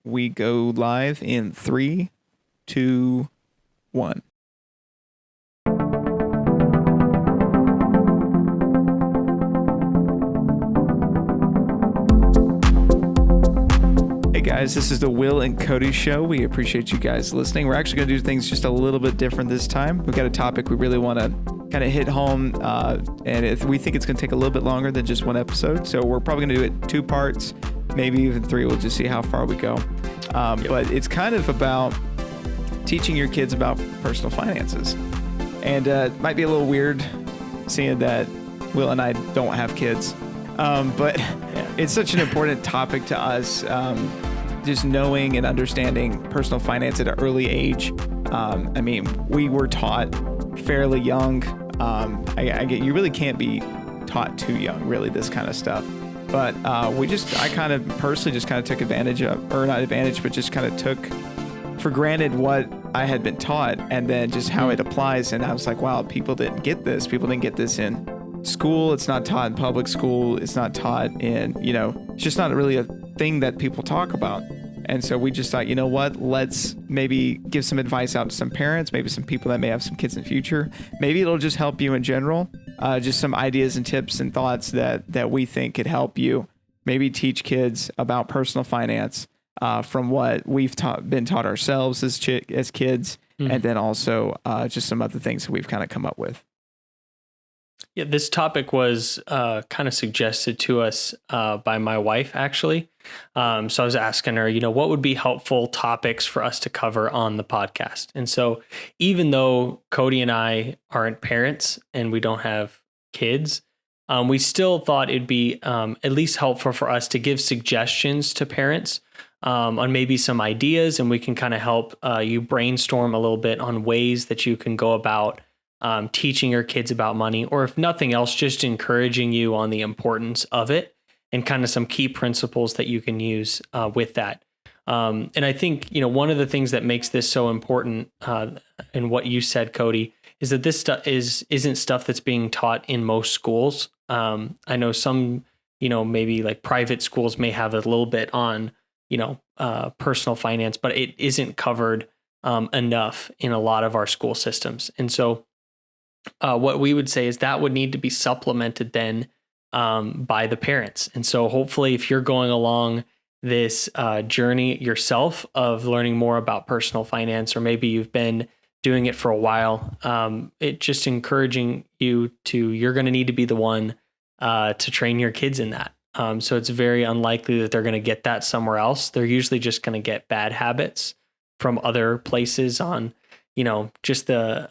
we go live in 3, 2, 1. Hey guys, this is the Will and Cody show. We appreciate you guys listening. We're actually going to do things just a little bit different this time. We've got a topic we really want to kind of hit home, and we think it's going to take a little bit longer than just one episode. So we're probably going to do it 2 parts, maybe even 3. We'll just see how far we go. But it's kind of about teaching your kids about personal finances. And it might be a little weird seeing that Will and I don't have kids. But it's such an important topic to us, just knowing and understanding personal finance at an early age. I mean, we were taught fairly young. I get you really can't be taught too young, really, this kind of stuff. But I kind of personally just kind of took advantage of, or not advantage, but just kind of took for granted what I had been taught and then just how it applies. And I was like, wow, people didn't get this. People didn't get this in school. It's not taught in public school. It's not taught in, it's just not really a thing that people talk about. And so we just thought, you know what, let's maybe give some advice out to some parents, maybe some people that may have some kids in the future. Maybe it'll just help you in general. Just some ideas and tips and thoughts that we think could help you maybe teach kids about personal finance from what we've been taught ourselves as kids. Mm-hmm. And then also just some other things that we've kind of come up with. Yeah, this topic was kind of suggested to us by my wife, actually. So I was asking her, what would be helpful topics for us to cover on the podcast? And so even though Cody and I aren't parents and we don't have kids, we still thought it'd be at least helpful for us to give suggestions to parents on maybe some ideas, and we can kind of help you brainstorm a little bit on ways that you can go about teaching your kids about money, or if nothing else, just encouraging you on the importance of it and kind of some key principles that you can use with that. And I think, one of the things that makes this so important in what you said, Cody, is that this stuff isn't stuff that's being taught in most schools. I know some, maybe like private schools may have a little bit on, personal finance, but it isn't covered enough in a lot of our school systems. And so what we would say is that would need to be supplemented then by the parents. And so hopefully if you're going along this journey yourself of learning more about personal finance, or maybe you've been doing it for a while, it just encouraging you're going to need to be the one to train your kids in that. So it's very unlikely that they're going to get that somewhere else. They're usually just going to get bad habits from other places on just the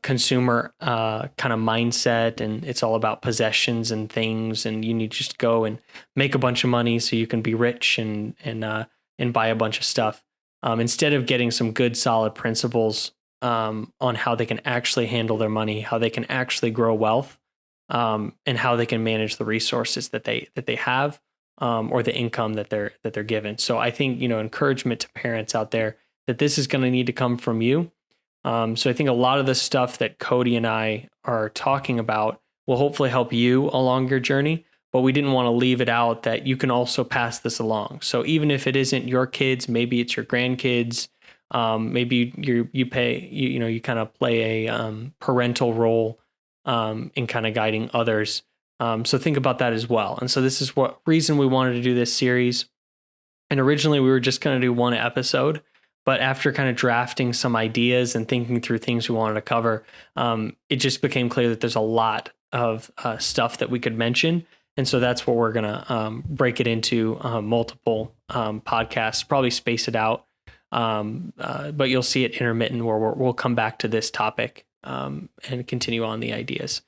consumer kind of mindset, and it's all about possessions and things, and you need to just go and make a bunch of money so you can be rich and buy a bunch of stuff, instead of getting some good solid principles on how they can actually handle their money, how they can actually grow wealth, and how they can manage the resources that they have, or the income that they're given. So I think encouragement to parents out there that this is going to need to come from you. So I think a lot of the stuff that Cody and I are talking about will hopefully help you along your journey, but we didn't want to leave it out that you can also pass this along. So even if it isn't your kids, maybe it's your grandkids, maybe you kind of play a parental role in kind of guiding others. So think about that as well. And so this is what reason we wanted to do this series. And originally we were just going to do 1 episode. But after kind of drafting some ideas and thinking through things we wanted to cover, it just became clear that there's a lot of stuff that we could mention. And so that's what we're going to break it into multiple podcasts, probably space it out. But you'll see it intermittent where we'll come back to this topic and continue on the ideas.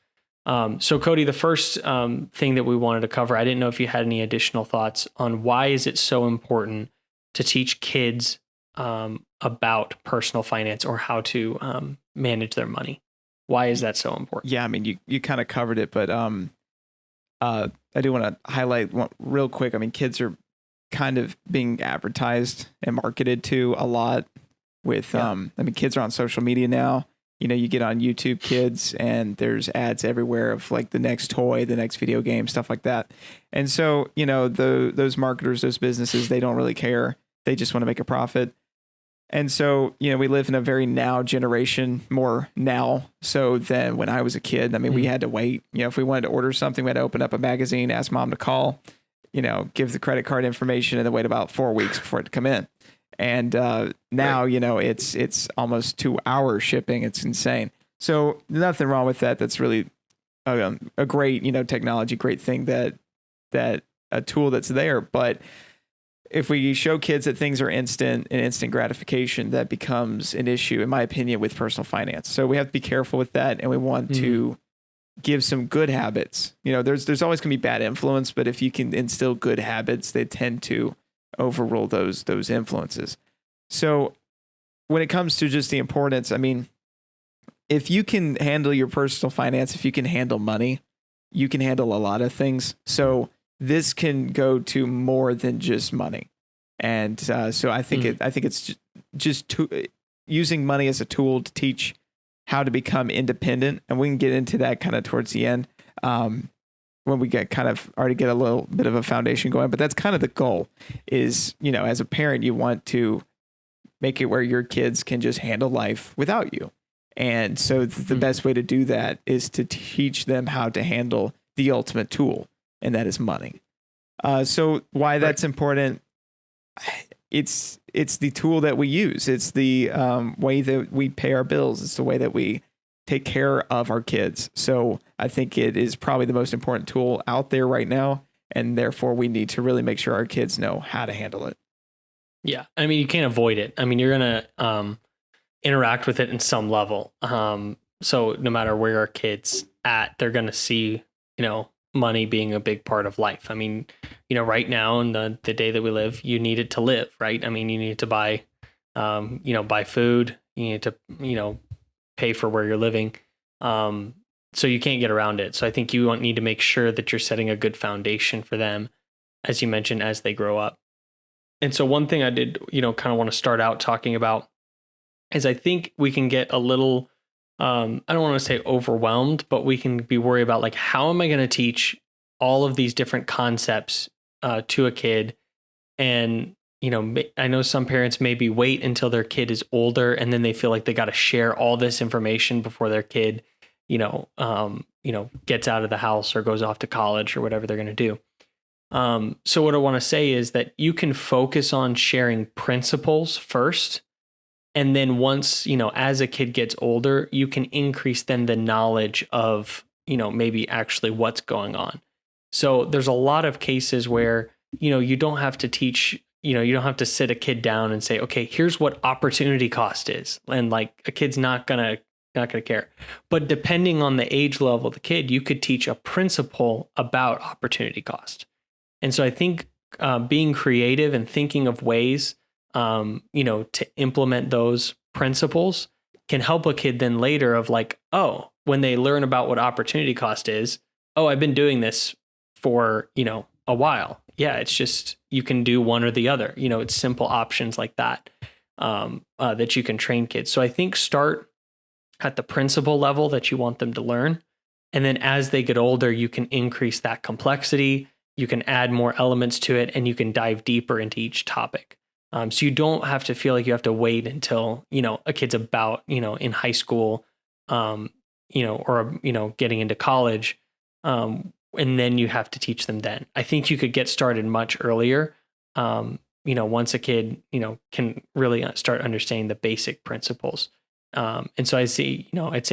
So Cody, the first thing that we wanted to cover, I didn't know if you had any additional thoughts on why is it so important to teach kids about personal finance or how to manage their money. Why is that so important? Yeah, I mean, you kind of covered it, but I do want to highlight one real quick. I mean, kids are kind of being advertised and marketed to a lot with, kids are on social media now. You get on YouTube Kids and there's ads everywhere of like the next toy, the next video game, stuff like that. And so, those marketers, those businesses, they don't really care They just want to make a profit. And so, we live in a very now generation, more now. So then when I was a kid, I mean, we had to wait. If we wanted to order something, we had to open up a magazine, ask mom to call, give the credit card information, and then wait about 4 weeks before it to come in. And now, it's almost 2-hour shipping. It's insane. So nothing wrong with that. That's really a great, technology, great thing that a tool that's there. But if we show kids that things are instant and instant gratification, that becomes an issue, in my opinion, with personal finance. So we have to be careful with that. And we want to give some good habits. There's always going to be bad influence, but if you can instill good habits, they tend to overrule those influences. So when it comes to just the importance, I mean, if you can handle your personal finance, if you can handle money, you can handle a lot of things. So this can go to more than just money. And so I think it's just using money as a tool to teach how to become independent. And we can get into that kind of towards the end when we already get a little bit of a foundation going. But that's kind of the goal is, as a parent, you want to make it where your kids can just handle life without you. And so the best way to do that is to teach them how to handle the ultimate tool, and that is money. So why that's important, it's the tool that we use. It's the way that we pay our bills. It's the way that we take care of our kids. So I think it is probably the most important tool out there right now. And therefore we need to really make sure our kids know how to handle it. Yeah. I mean, you can't avoid it. I mean, you're going to interact with it in some level. So no matter where our kids at, they're going to see, money being a big part of life. I mean, right now in the day that we live, you need it to live, right? I mean, you need to buy, buy food, you need to, pay for where you're living. So you can't get around it. So I think you need to make sure that you're setting a good foundation for them, as you mentioned, as they grow up. And so one thing I did, kind of want to start out talking about is I think we can get a little, I don't want to say overwhelmed, but we can be worried about like, how am I going to teach all of these different concepts to a kid? And, I know some parents maybe wait until their kid is older and then they feel like they got to share all this information before their kid, gets out of the house or goes off to college or whatever they're going to do. So what I want to say is that you can focus on sharing principles first. And then once, as a kid gets older, you can increase then the knowledge of, maybe actually what's going on. So there's a lot of cases where, you don't have to teach, you don't have to sit a kid down and say, okay, here's what opportunity cost is. And like a kid's not going to care. But depending on the age level of the kid, you could teach a principle about opportunity cost. And so I think being creative and thinking of ways to implement those principles can help a kid then later of like, oh, when they learn about what opportunity cost is, oh, I've been doing this for, a while. Yeah, it's just, you can do one or the other, it's simple options like that, that you can train kids. So I think start at the principle level that you want them to learn. And then as they get older, you can increase that complexity, you can add more elements to it, and you can dive deeper into each topic. So you don't have to feel like you have to wait until, a kid's about, in high school, or, getting into college. And then you have to teach them then. I think you could get started much earlier. Once a kid, can really start understanding the basic principles. And so I'd say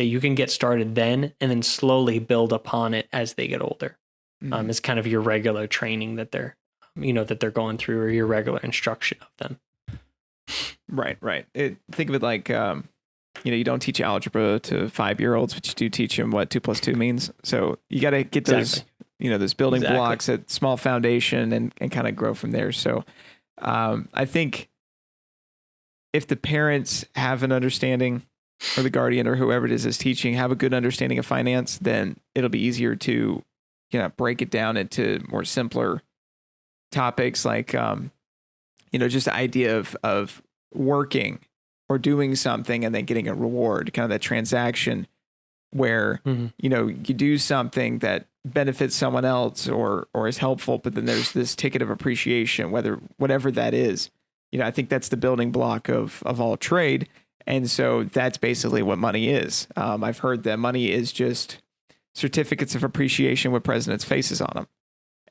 you can get started then and then slowly build upon it as they get older. It's kind of your regular training that they're going through, or your regular instruction of them. Right. Think of it like, you don't teach algebra to 5-year-olds, but you do teach them what 2 + 2 means. So you got to get those, those building blocks at small foundation and kind of grow from there. So I think if the parents have an understanding, or the guardian or whoever it is teaching, have a good understanding of finance, then it'll be easier to, break it down into more simpler topics like, just the idea of working or doing something and then getting a reward, kind of that transaction where, you do something that benefits someone else or is helpful, but then there's this ticket of appreciation, whatever that is. I think that's the building block of all trade. And so that's basically what money is. I've heard that money is just certificates of appreciation with presidents' faces on them.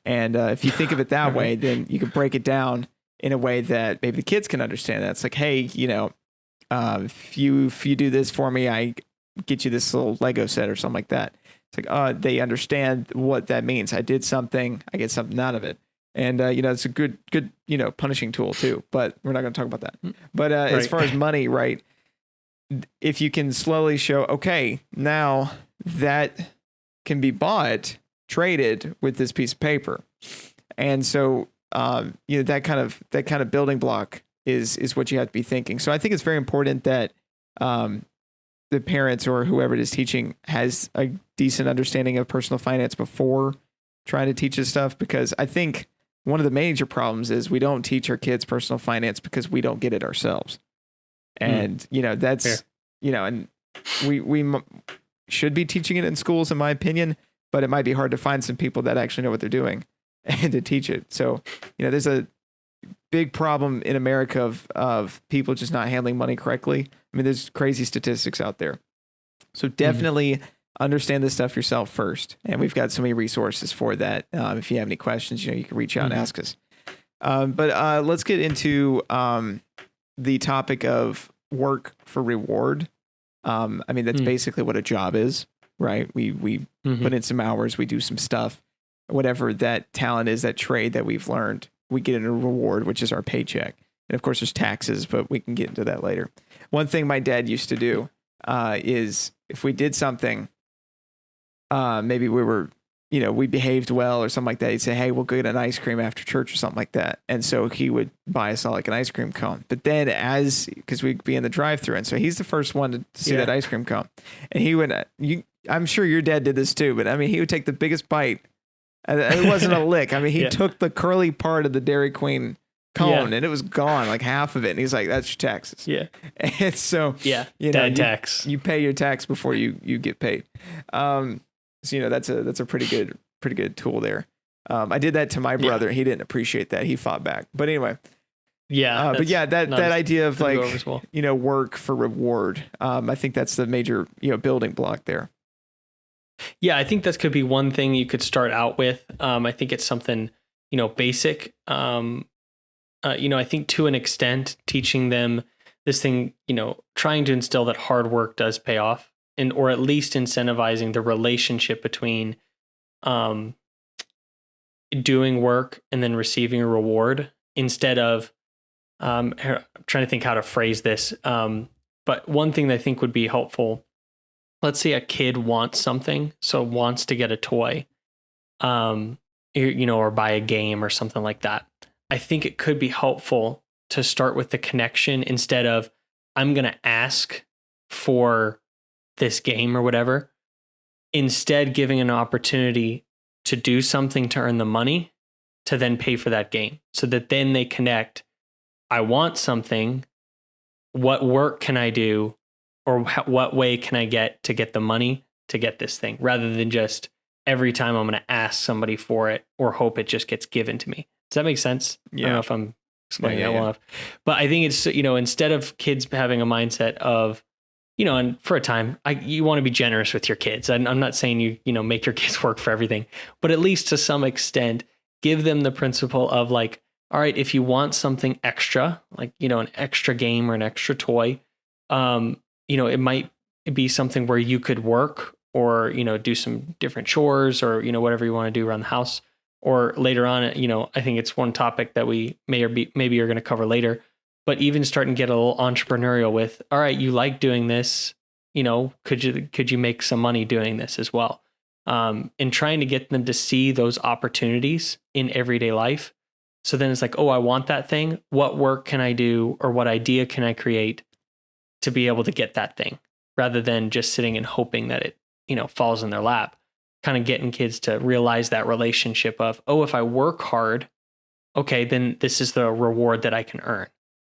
And if you think of it that way, then you can break it down in a way that maybe the kids can understand that. It's like, hey, if you do this for me, I get you this little Lego set or something like that. It's like, they understand what that means. I did something, I get something out of it. And, it's a good, punishing tool too, but we're not going to talk about that. But as far as money, right, if you can slowly show, okay, now that can be bought, traded with this piece of paper. And so, that kind of building block is what you have to be thinking. So I think it's very important that the parents or whoever it is teaching has a decent understanding of personal finance before trying to teach this stuff, because I think one of the major problems is we don't teach our kids personal finance because we don't get it ourselves. And, that's, and we should be teaching it in schools, in my opinion, but it might be hard to find some people that actually know what they're doing and to teach it. So, there's a big problem in America of people just not handling money correctly. I mean, there's crazy statistics out there. So definitely understand this stuff yourself first. And we've got so many resources for that. If you have any questions, you can reach out and ask us. But let's get into the topic of work for reward. I mean, that's basically what a job is, right? We put in some hours, we do some stuff, whatever that talent is, that trade that we've learned, we get in a reward, which is our paycheck. And of course there's taxes, but we can get into that later. One thing my dad used to do is if we did something, maybe we were, we behaved well or something like that. He'd say, hey, we'll go get an ice cream after church or something like that. And so he would buy us all like an ice cream cone. But then because we'd be in the drive-thru, and so he's the first one to see that ice cream cone. And he would, I'm sure your dad did this too, but I mean, he would take the biggest bite. And it wasn't a lick. I mean, he took the curly part of the Dairy Queen cone and it was gone, like half of it. And he's like, that's your taxes. Yeah. And so, dad tax. You pay your tax before you get paid. So, that's a pretty good tool there. I did that to my brother. He didn't appreciate that. He fought back. But anyway. Yeah. That idea of work for reward. I think that's the major, building block there. Yeah, I think that could be one thing you could start out with. I think it's something, basic. I think to an extent, teaching them this thing, trying to instill that hard work does pay off, or at least incentivizing the relationship between doing work and then receiving a reward instead of, I'm trying to think how to phrase this. But one thing that I think would be helpful, let's say a kid wants something, so wants to get a toy, or buy a game or something like that. I think it could be helpful to start with the connection instead of, I'm going to ask for this game or whatever. Instead, giving an opportunity to do something to earn the money to then pay for that game, so that then they connect. I want something. What work can I do? Or what way can I get the money to get this thing, rather than just every time I'm going to ask somebody for it or hope it just gets given to me. Does that make sense? Yeah. I don't know if I'm explaining that well enough, but I think it's, instead of kids having a mindset of, and for a time, you want to be generous with your kids. I'm not saying you make your kids work for everything, but at least to some extent, give them the principle of like, all right, if you want something extra, like, an extra game or an extra toy, it might be something where you could work or, do some different chores or, whatever you want to do around the house. Or later on, I think it's one topic that we maybe are going to cover later, but even starting to get a little entrepreneurial with, all right, you like doing this, could you make some money doing this as well? And trying to get them to see those opportunities in everyday life. So then it's like, oh, I want that thing. What work can I do, or what idea can I create to be able to get that thing, rather than just sitting and hoping that it, falls in their lap. Kind of getting kids to realize that relationship of, oh, if I work hard, okay, then this is the reward that I can earn.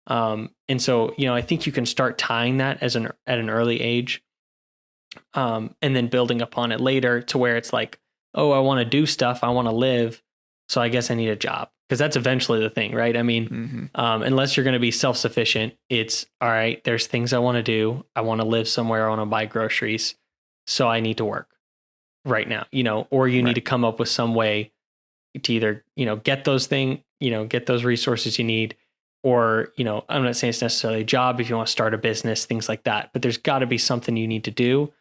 And so, I think you can start tying that at an early age, and then building upon it later to where it's like, oh, I want to do stuff, I want to live, so I guess I need a job. because that's eventually the thing, right? I mean, unless you're going to be self-sufficient, it's all right. There's things I want to do. I want to live somewhere. I want to buy groceries. So I need to work right now, or you need to come up with some way to either, get those things, get those resources you need, or, I'm not saying it's necessarily a job if you want to start a business, things like that, but there's got to be something you need to do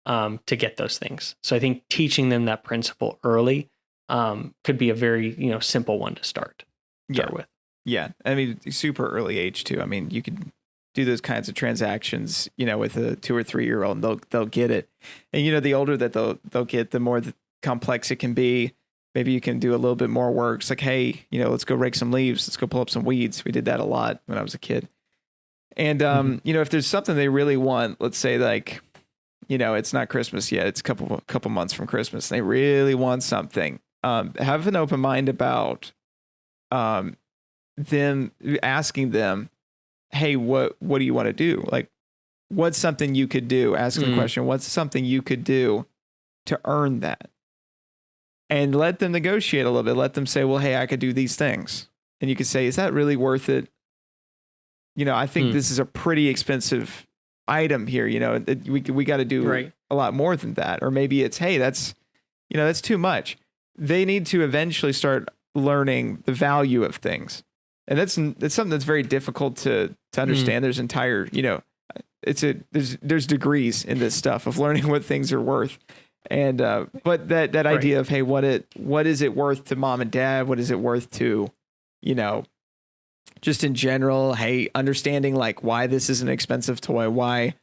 to get those things. So I think teaching them that principle early could be a very, simple one to start with. Yeah. I mean, super early age too. I mean, you could do those kinds of transactions, with a 2 or 3 year old, and they'll get it. And, the older that they'll get, the more complex it can be. Maybe you can do a little bit more work. It's like, hey, let's go rake some leaves. Let's go pull up some weeds. We did that a lot when I was a kid. And, if there's something they really want, let's say like, it's not Christmas yet. It's a couple months from Christmas. And they really want something. Have an open mind about them asking them, hey, what do you want to do? Like, what's something you could do? Ask them a question. What's something you could do to earn that? And let them negotiate a little bit. Let them say, well, hey, I could do these things. And you could say, is that really worth it? I think this is a pretty expensive item here. We got to do a lot more than that. Or maybe it's, hey, that's too much. They need to eventually start learning the value of things. And that's something that's very difficult to understand. There's entire, there's degrees in this stuff of learning what things are worth. And but that idea of, hey, what is it worth to mom and dad? What is it worth to, just in general? Hey, understanding like why this is an expensive toy, why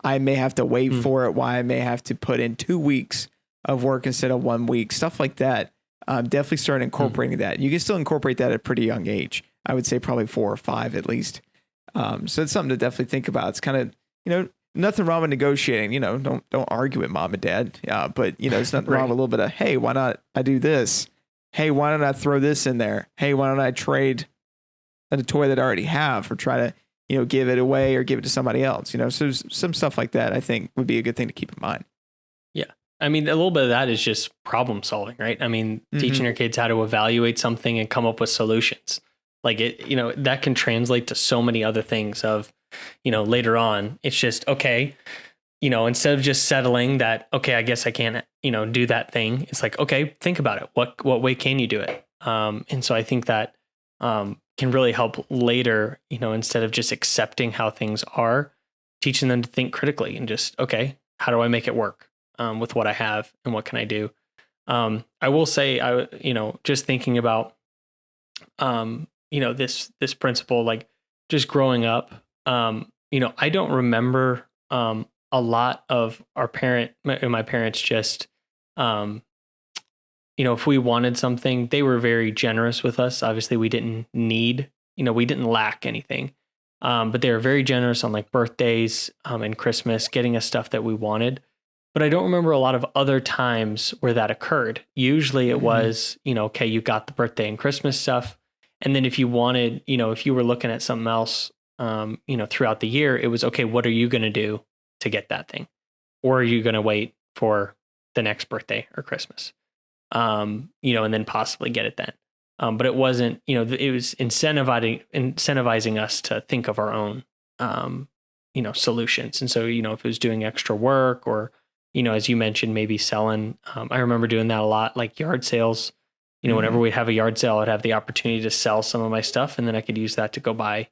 I may have to wait for it, why I may have to put in 2 weeks of work instead of 1 week, stuff like that. Definitely start incorporating that. You can still incorporate that at a pretty young age. I would say probably 4 or 5 at least. So it's something to definitely think about. It's kind of, nothing wrong with negotiating, don't argue with mom and dad. But there's nothing wrong with a little bit of, hey, why not I do this? Hey, why don't I throw this in there? Hey, why don't I trade a toy that I already have or try to, give it away or give it to somebody else? So some stuff like that I think would be a good thing to keep in mind. Yeah. I mean, a little bit of that is just problem solving, right? I mean, teaching your kids how to evaluate something and come up with solutions. Like that can translate to so many other things of, later on, it's just, okay, instead of just settling that, okay, I guess I can't, do that thing. It's like, okay, think about it. What way can you do it? And so I think that can really help later, instead of just accepting how things are, teaching them to think critically and just, okay, how do I make it work with what I have and what can I do? I will say, just thinking about, this principle, like just growing up, I don't remember a lot of my parents just, if we wanted something, they were very generous with us. Obviously, we didn't need, we didn't lack anything, but they were very generous on like birthdays and Christmas, getting us stuff that we wanted. But I don't remember a lot of other times where that occurred. Usually it was, okay, you got the birthday and Christmas stuff. And then if you wanted, if you were looking at something else, throughout the year, it was, okay, what are you going to do to get that thing? Or are you going to wait for the next birthday or Christmas? And then possibly get it then. But it wasn't, it was incentivizing us to think of our own, solutions. And so, if it was doing extra work or, as you mentioned, maybe selling, I remember doing that a lot, like yard sales. Whenever we'd have a yard sale, I'd have the opportunity to sell some of my stuff, and then I could use that to go buy,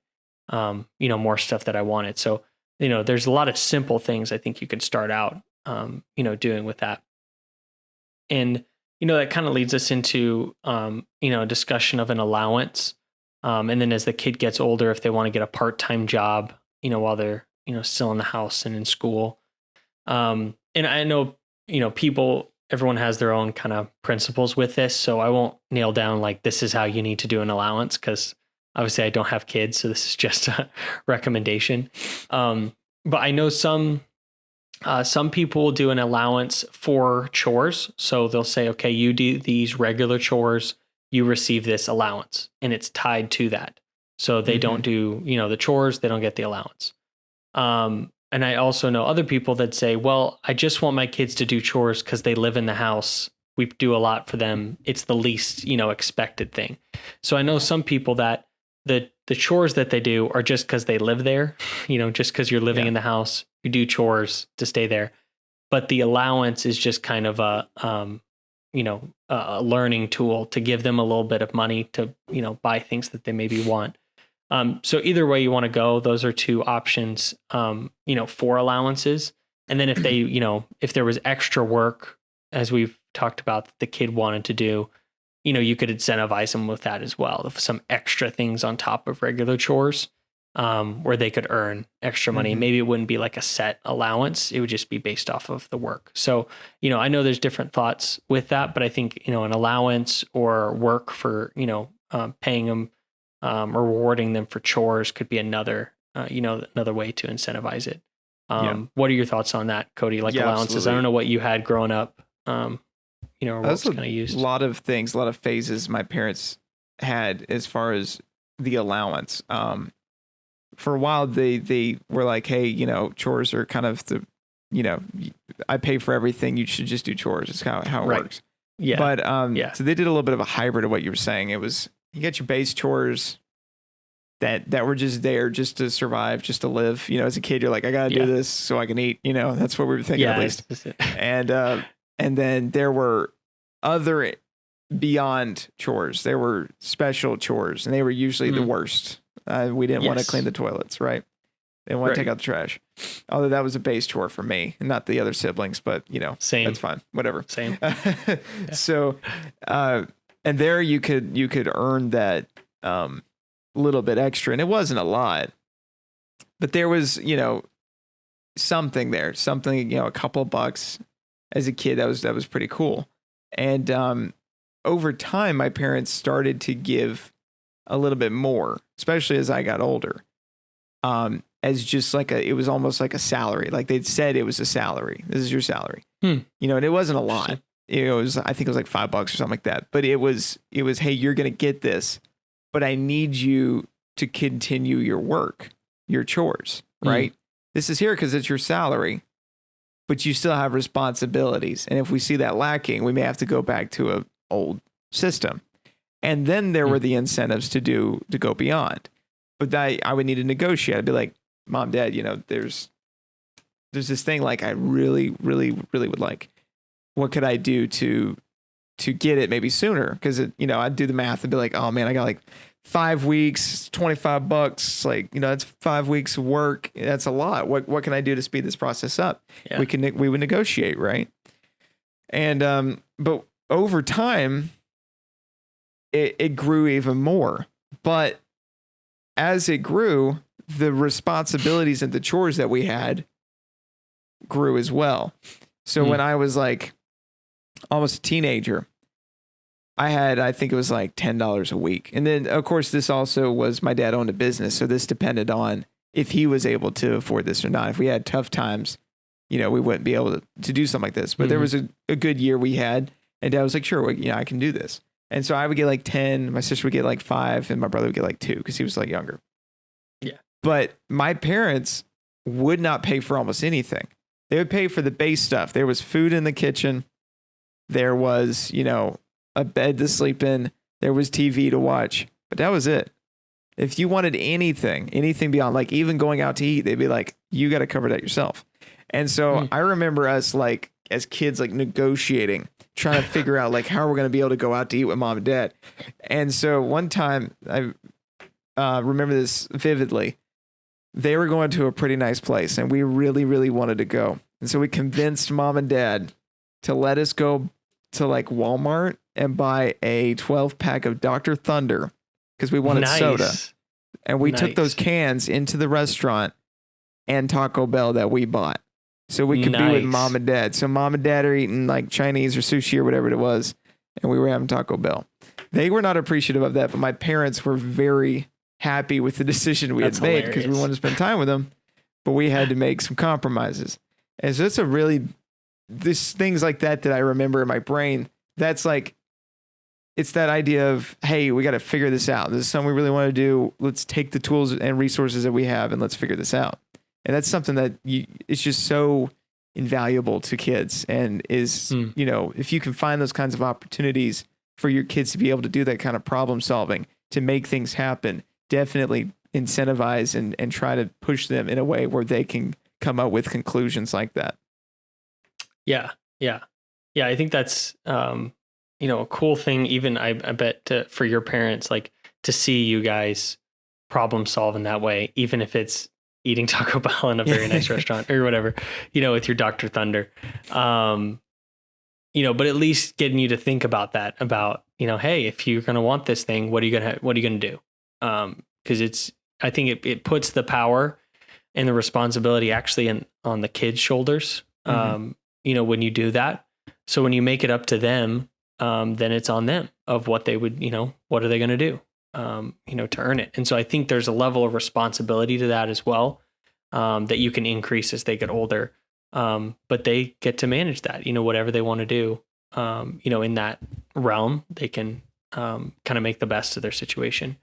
more stuff that I wanted. So, there's a lot of simple things I think you could start out, doing with that. And, that kind of leads us into, a discussion of an allowance. And then as the kid gets older, if they want to get a part-time job, while they're, still in the house and in school. And I know, everyone has their own kind of principles with this. So I won't nail down like, this is how you need to do an allowance, because obviously I don't have kids. So this is just a recommendation. But I know some people do an allowance for chores. So they'll say, okay, you do these regular chores, you receive this allowance, and it's tied to that. So they don't do, the chores, they don't get the allowance. And I also know other people that say, well, I just want my kids to do chores because they live in the house we do a lot for them, it's the least, expected thing. So I know some people that the chores that they do are just because they live there, just because you're living in the house, you do chores to stay there. But the allowance is just kind of a learning tool to give them a little bit of money to, buy things that they maybe want. So either way you want to go, those are two options, for allowances. And then if they, if there was extra work, as we've talked about, that the kid wanted to do, you could incentivize them with that as well. Some extra things on top of regular chores, where they could earn extra money. Maybe it wouldn't be like a set allowance. It would just be based off of the work. So, I know there's different thoughts with that, but I think, an allowance or work for, paying them, or rewarding them for chores could be another way to incentivize it. What are your thoughts on that, Cody? Like allowances? Absolutely. I don't know what you had growing up, or what's kind of used. A lot of things, a lot of phases my parents had as far as the allowance. For a while, they were like, hey, chores are kind of the, I pay for everything. You should just do chores. It's how it works. Yeah. But so they did a little bit of a hybrid of what you were saying. It was, you get your base chores that were just there just to survive, just to live. As a kid, you're like, I got to do this so I can eat. That's what we were thinking at least. And then there were other beyond chores. There were special chores, and they were usually the worst. We didn't want to clean the toilets, right? They didn't want to take out the trash. Although that was a base chore for me, and not the other siblings, but same. That's fine. Whatever. Same. So, and there you could earn that little bit extra, and it wasn't a lot, but there was something there, a couple of bucks as a kid. That was pretty cool. And over time, my parents started to give a little bit more, especially as I got older. As just like it was almost like a salary. Like they'd said it was a salary. This is your salary. And it wasn't a lot. I think it was like $5 or something like that. But it was, hey, you're going to get this, but I need you to continue your work, your chores, right? This is here because it's your salary, but you still have responsibilities. And if we see that lacking, we may have to go back to an old system. And then there were the incentives to go beyond. But I would need to negotiate. I'd be like, Mom, Dad, there's this thing like I really, really, really would like. What could I do to get it maybe sooner? Because I'd do the math and be like, oh man, I got like 5 weeks, $25. Like, that's 5 weeks of work. That's a lot. What can I do to speed this process up? Yeah. We would negotiate, right? And but over time, it grew even more. But as it grew, the responsibilities and the chores that we had grew as well. So when I was like almost a teenager, I think it was like $10 a week. And then of course this also was, my dad owned a business. So this depended on if he was able to afford this or not. If we had tough times, we wouldn't be able to do something like this. But there was a good year we had, and Dad was like, sure, I can do this. And so I would get like 10, my sister would get like 5, and my brother would get like 2 because he was like younger. Yeah. But my parents would not pay for almost anything. They would pay for the base stuff. There was food in the kitchen. There was, a bed to sleep in. There was TV to watch, but that was it. If you wanted anything beyond, like even going out to eat, they'd be like, you got to cover that yourself. And so I remember us like as kids, like negotiating, trying to figure out like how we're going to be able to go out to eat with Mom and Dad. And so one time I remember this vividly. They were going to a pretty nice place and we really, really wanted to go. And so we convinced Mom and Dad to let us go to like Walmart and buy a 12-pack of Dr. Thunder because we wanted soda. And we took those cans into the restaurant and Taco Bell that we bought. So we could be with Mom and Dad. So Mom and Dad are eating like Chinese or sushi or whatever it was. And we were having Taco Bell. They were not appreciative of that, but my parents were very happy with the decision we had made because we wanted to spend time with them. But we had to make some compromises. And so this things like that I remember in my brain. That's like, it's that idea of, hey, we got to figure this out. This is something we really want to do. Let's take the tools and resources that we have and let's figure this out. And that's something that it's just so invaluable to kids, and is, you know, if you can find those kinds of opportunities for your kids to be able to do that kind of problem solving, to make things happen, definitely incentivize and try to push them in a way where they can come up with conclusions like that. Yeah. I think that's, you know, a cool thing. Even I bet for your parents, like to see you guys problem solve in that way, even if it's eating Taco Bell in a very nice restaurant or whatever, you know, with your Dr. Thunder, you know, but at least getting you to think about that, about, you know, hey, if you're going to want this thing, what are you going to do? Cause I think it puts the power and the responsibility actually on the kids' shoulders. You know, when you do that. So when you make it up to them, then it's on them of what they would, you know, what are they going to do, you know, to earn it. And so I think there's a level of responsibility to that as well, that you can increase as they get older. But they get to manage that, you know, whatever they want to do, you know, in that realm, they can kind of make the best of their situation.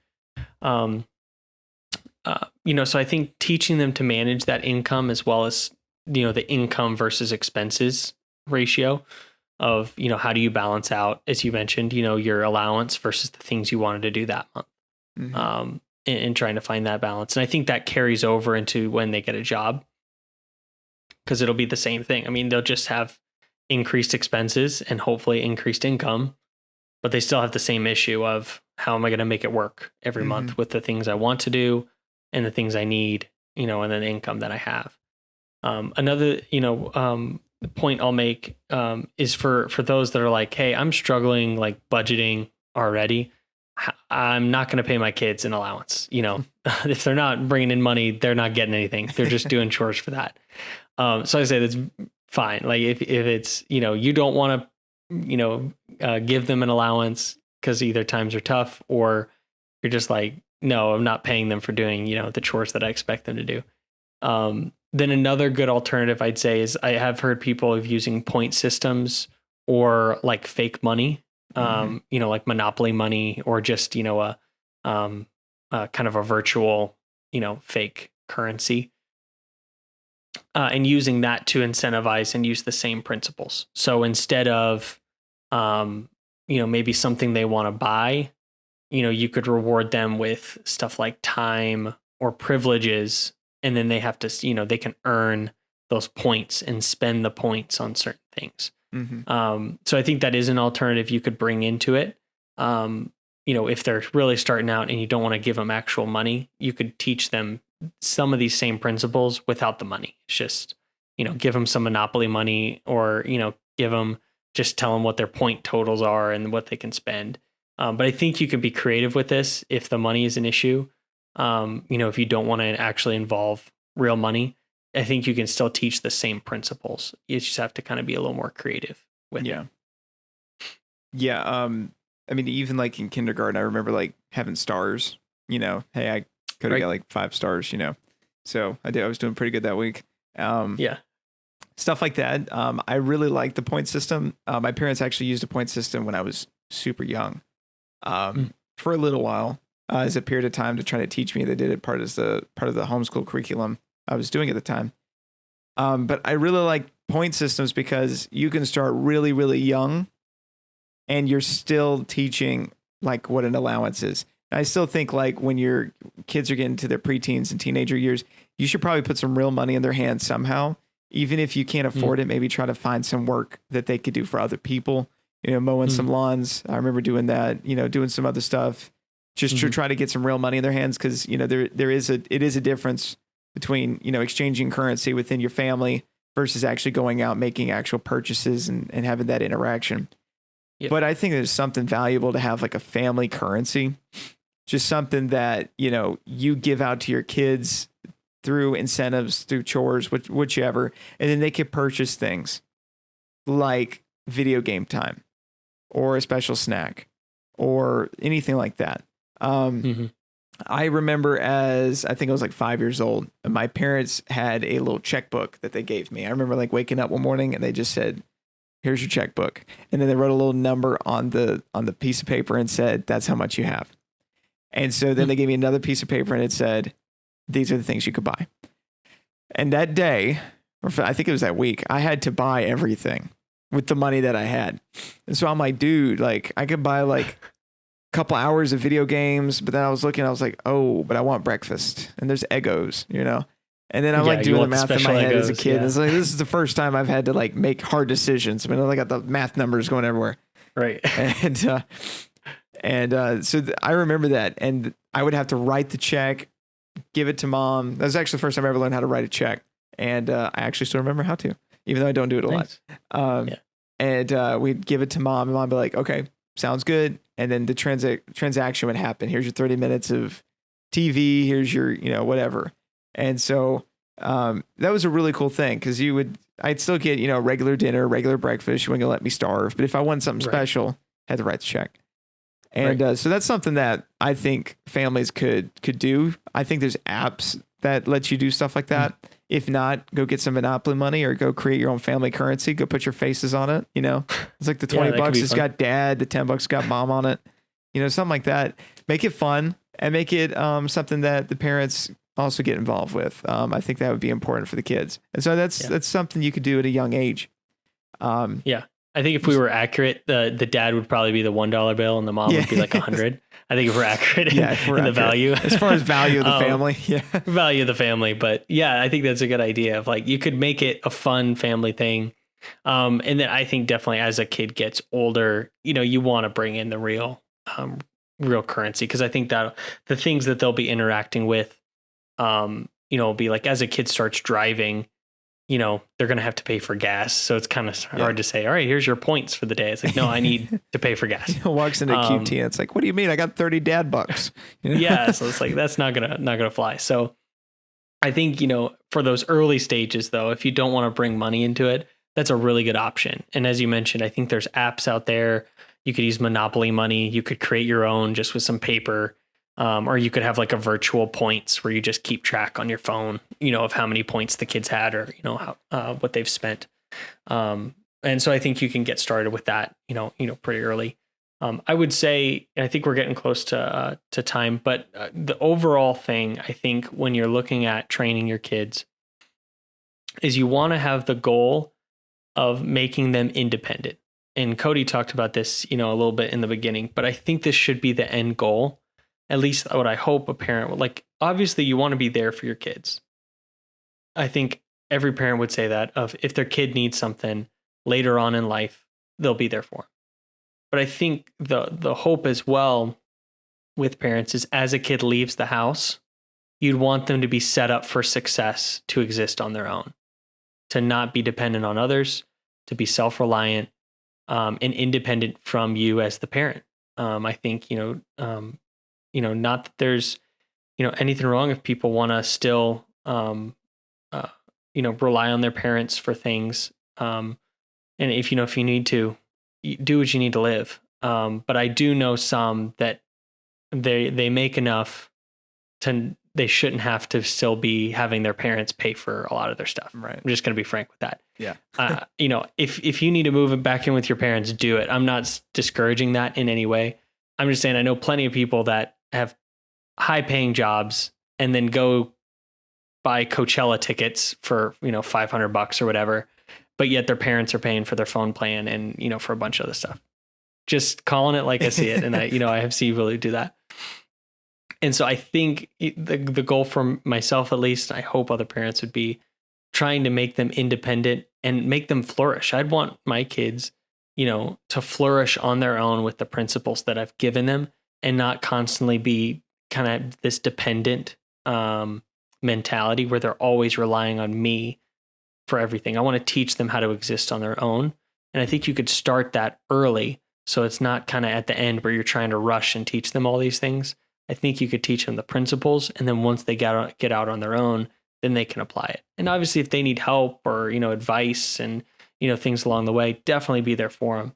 You know, so I think teaching them to manage that income, as well as, you know, the income versus expenses ratio of, you know, how do you balance out, as you mentioned, you know, your allowance versus the things you wanted to do that month, and trying to find that balance. And I think that carries over into when they get a job, because it'll be the same thing. I mean, they'll just have increased expenses and hopefully increased income, but they still have the same issue of how am I going to make it work every month with the things I want to do and the things I need, you know, and then the income that I have. Another, you know, point I'll make is for those that are like, hey, I'm struggling like budgeting already. I'm not going to pay my kids an allowance. You know, if they're not bringing in money, they're not getting anything. They're just doing chores for that. So I say that's fine. Like if it's, you know, you don't want to, you know, give them an allowance because either times are tough, or you're just like, no, I'm not paying them for doing, you know, the chores that I expect them to do. Then another good alternative I'd say is I have heard people of using point systems or like fake money, you know, like Monopoly money, or just, you know, a kind of a virtual, you know, fake currency, and using that to incentivize and use the same principles. So instead of, you know, maybe something they want to buy, you know, you could reward them with stuff like time or privileges. And then they have to, you know, they can earn those points and spend the points on certain things. So I think that is an alternative you could bring into it. You know, if they're really starting out and you don't want to give them actual money, you could teach them some of these same principles without the money. It's just, you know, give them some Monopoly money, or, you know, just tell them what their point totals are and what they can spend. But I think you could be creative with this if the money is an issue. You know, if you don't want to actually involve real money, I think you can still teach the same principles. You just have to kind of be a little more creative with it. Yeah. I mean, even like in kindergarten, I remember like having stars, you know, hey, I could have got like 5 stars, you know, so I was doing pretty good that week. Stuff like that. I really like the point system. My parents actually used a point system when I was super young, for a little while. As a period of time to try to teach me. They did it part of the homeschool curriculum I was doing at the time. But I really like point systems because you can start really, really young and you're still teaching like what an allowance is. And I still think like when your kids are getting to their preteens and teenager years, you should probably put some real money in their hands somehow. Even if you can't afford it, maybe try to find some work that they could do for other people, you know, mowing some lawns. I remember doing that, you know, doing some other stuff. Just to try to get some real money in their hands, because you know it is a difference between, you know, exchanging currency within your family versus actually going out making actual purchases and having that interaction. Yep. But I think there's something valuable to have like a family currency, just something that, you know, you give out to your kids through incentives, through chores, whichever, and then they could purchase things like video game time or a special snack or anything like that. I remember I think I was like 5 years old, and my parents had a little checkbook that they gave me. I remember like waking up one morning and they just said, here's your checkbook. And then they wrote a little number on the piece of paper and said, that's how much you have. And so then they gave me another piece of paper and it said, these are the things you could buy. And that day I think it was that week, I had to buy everything with the money that I had. And so I'm like, dude, like I could buy like a couple hours of video games, but then I was like, oh, but I want breakfast and there's Eggos, you know? And then I'm like doing the math in my head as a kid. And it's like, this is the first time I've had to like make hard decisions. I mean, I got the math numbers going everywhere. Right. So I remember that. And I would have to write the check, give it to mom. That was actually the first time I ever learned how to write a check. And I actually still remember how to, even though I don't do it a lot. And we'd give it to mom, and mom would be like, okay, sounds good. And then the transaction would happen. Here's your 30 minutes of TV. Here's your, whatever. And so that was a really cool thing because I'd still get, regular dinner, regular breakfast. You weren't going to let me starve. But if I wanted something special, I had to write the check. And so that's something that I think families could do. I think there's apps that let you do stuff like that. If not, go get some Monopoly money or go create your own family currency. Go put your faces on it. It's like the $20 has got dad, the $10 got mom on it. Something like that. Make it fun and make it something that the parents also get involved with. I think that would be important for the kids. And so that's something you could do at a young age. I think if we were accurate, the dad would probably be the $1 bill and the mom would be like 100. I think if we're accurate in the value. As far as value of the family. Value of the family. But yeah, I think that's a good idea of like, you could make it a fun family thing. And then I think definitely as a kid gets older, you want to bring in the real currency. Cause I think that the things that they'll be interacting with, will be like, as a kid starts driving, they're going to have to pay for gas. So it's kind of hard to say, all right, here's your points for the day. It's like, no, I need to pay for gas. Walks into QT and it's like, what do you mean? I got 30 dad bucks. Yeah. So it's like, that's not going to fly. So I think, for those early stages though, if you don't want to bring money into it, that's a really good option. And as you mentioned, I think there's apps out there. You could use Monopoly money. You could create your own just with some paper. Or you could have like a virtual points where you just keep track on your phone, of how many points the kids had or, how, what they've spent. And so I think you can get started with that, pretty early. I would say, and I think we're getting close to time, but the overall thing, I think when you're looking at training your kids is you want to have the goal of making them independent. And Cody talked about this, a little bit in the beginning, but I think this should be the end goal. At least what I hope a parent would like. Obviously, you want to be there for your kids. I think every parent would say that of if their kid needs something later on in life, they'll be there for them. But I think the hope as well with parents is as a kid leaves the house, you'd want them to be set up for success to exist on their own, to not be dependent on others, to be self-reliant and independent from you as the parent. I think, not that there's, anything wrong if people want to still, rely on their parents for things. And if you need to do what you need to live. But I do know some that they make enough they shouldn't have to still be having their parents pay for a lot of their stuff. Right. I'm just going to be frank with that. Yeah. If you need to move back in with your parents, do it. I'm not discouraging that in any way. I'm just saying, I know plenty of people that have high paying jobs and then go buy Coachella tickets for, $500 or whatever, but yet their parents are paying for their phone plan and, for a bunch of other stuff. Just calling it like I see it. And I have seen people who do that. And so I think the goal for myself, at least, I hope other parents would be trying to make them independent and make them flourish. I'd want my kids, to flourish on their own with the principles that I've given them and not constantly be kind of this dependent mentality where they're always relying on me for everything. I want to teach them how to exist on their own. And I think you could start that early. So it's not kind of at the end where you're trying to rush and teach them all these things. I think you could teach them the principles. And then once they get out on their own, then they can apply it. And obviously if they need help or, advice and, things along the way, definitely be there for them.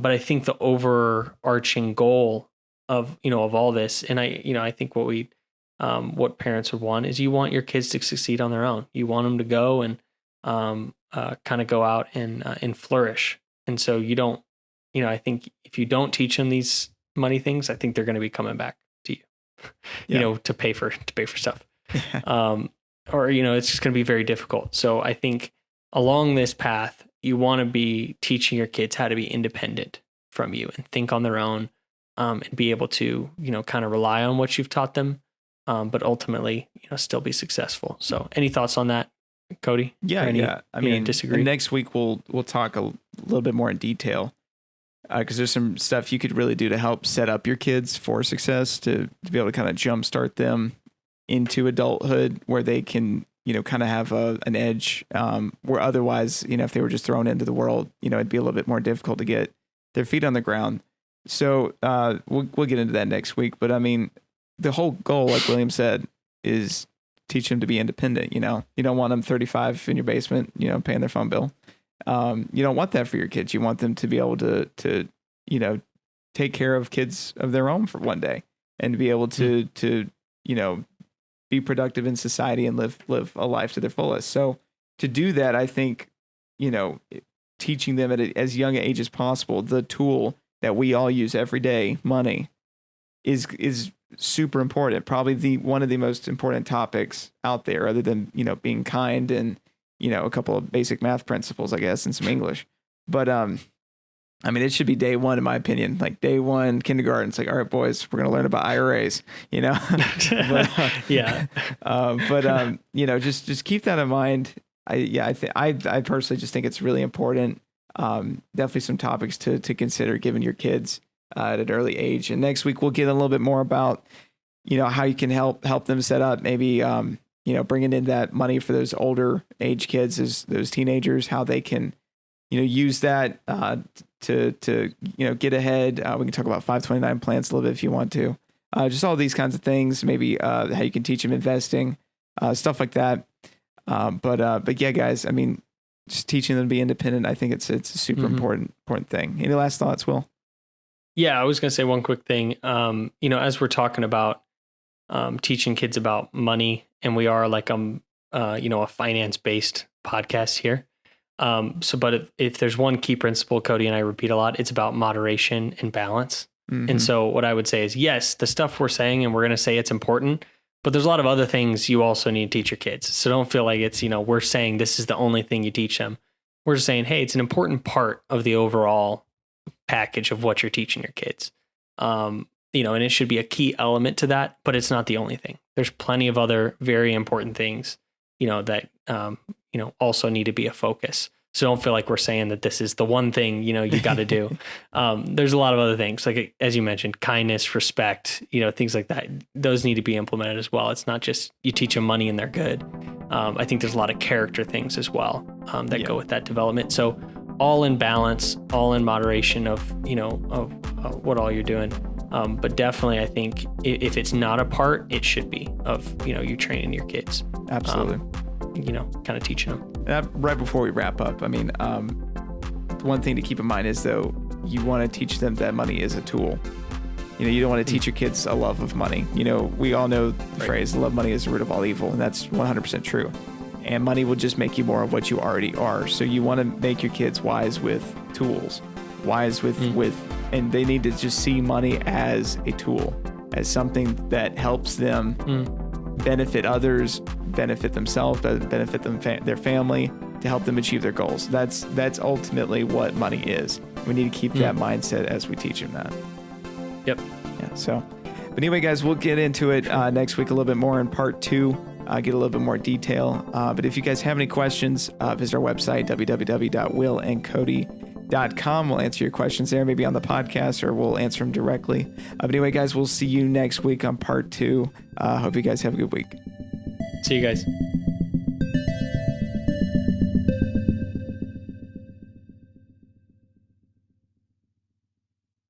But I think the overarching goal of all this, and I think what parents would want is you want your kids to succeed on their own. You want them to go and kind of go out and flourish. And so you don't, I think if you don't teach them these money things, I think they're going to be coming back to you, to pay for stuff. or, it's just going to be very difficult. So I think along this path, you want to be teaching your kids how to be independent from you and think on their own, and be able to, kind of rely on what you've taught them, but ultimately, still be successful. So any thoughts on that, Cody? Yeah. I mean, disagree. Next week we'll talk a little bit more in detail, because there's some stuff you could really do to help set up your kids for success, to be able to kind of jumpstart them into adulthood where they can, kind of have an edge, where otherwise, if they were just thrown into the world, it'd be a little bit more difficult to get their feet on the ground. So we'll get into that next week. But I mean, the whole goal, like William said, is teach them to be independent. You don't want them 35 in your basement, paying their phone bill. You don't want that for your kids. You want them to be able to take care of kids of their own for one day, and to be able to be productive in society and live a life to their fullest. So to do that, I think, teaching them at as young an age as possible, the tool that we all use every day, money, is super important. Probably one of the most important topics out there, other than, being kind and, a couple of basic math principles, I guess, and some English. But, I mean, it should be day one, in my opinion, like day one, kindergarten. It's like, all right, boys, we're going to learn about IRAs, but, Yeah. Just keep that in mind. I personally just think it's really important. Definitely some topics to consider giving your kids at an early age. And next week we'll get a little bit more about, how you can help them set up, maybe, bringing in that money for those older age kids, as those teenagers, how they can, use that to get ahead. We can talk about 529 plans a little bit if you want to. Just all these kinds of things. Maybe how you can teach them investing, stuff like that. But yeah, guys, I mean, just teaching them to be independent, I think it's a super important thing. Any last thoughts, Will? Yeah, I was going to say one quick thing. As we're talking about teaching kids about money, and we are like a finance-based podcast here. But if there's one key principle Cody and I repeat a lot, it's about moderation and balance. Mm-hmm. And so what I would say is, yes, the stuff we're saying, and we're going to say it's important, but there's a lot of other things you also need to teach your kids. So don't feel like it's, we're saying this is the only thing you teach them. We're just saying, hey, it's an important part of the overall package of what you're teaching your kids. And it should be a key element to that, but it's not the only thing. There's plenty of other very important things, that, also need to be a focus. So don't feel like we're saying that this is the one thing, you got to do. There's a lot of other things, like, as you mentioned, kindness, respect, things like that. Those need to be implemented as well. It's not just you teach them money and they're good. I think there's a lot of character things as well that go with that development. So all in balance, all in moderation of what all you're doing. But definitely, I think if it's not a part, it should be of, you training your kids. Absolutely. Kind of teaching them. Right before we wrap up, I mean, one thing to keep in mind is, though, you want to teach them that money is a tool. You don't want to teach your kids a love of money. We all know the phrase, love money is the root of all evil, and that's 100% true. And money will just make you more of what you already are. So you want to make your kids wise with tools, wise with, and they need to just see money as a tool, as something that helps them benefit others, benefit themselves, benefit their family, to help them achieve their goals. That's ultimately what money is. We need to keep that mindset as we teach them that. Yep. Yeah. So, but anyway, guys, we'll get into it next week a little bit more in part 2. Get a little bit more detail. But if you guys have any questions, visit our website, www.willandcody.com. We'll answer your questions there, maybe on the podcast, or we'll answer them directly. But anyway, guys, we'll see you next week on part 2. Hope you guys have a good week. See you guys.